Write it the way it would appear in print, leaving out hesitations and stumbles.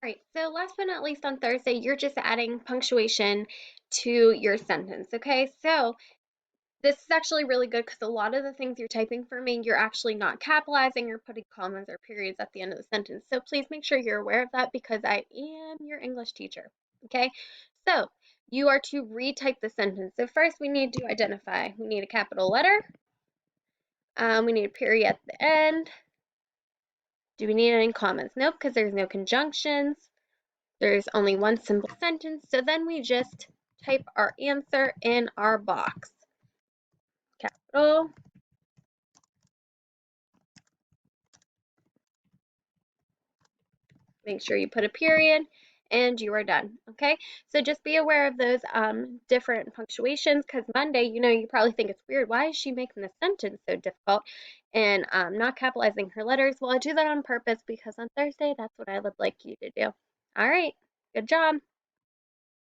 Right. So last but not least on Thursday, you're just adding punctuation to your sentence. Okay. So this is actually really good because a lot of the things you're typing for me, you're actually not capitalizing or putting commas or periods at the end of the sentence. So please make sure you're aware of that because I am your English teacher. Okay. So you are to retype the sentence. So first we need to identify. We need a capital letter. We need a period at the end. Do we need any commas? Nope, because there's no conjunctions. There's only one simple sentence, so then we just type our answer in our box. Capital. Make sure you put a period, and you are done. Okay, so just be aware of those different punctuations because Monday, you probably think it's weird. Why is she making the sentence so difficult and not capitalizing her letters? Well, I do that on purpose because on Thursday, that's what I would like you to do. All right, good job.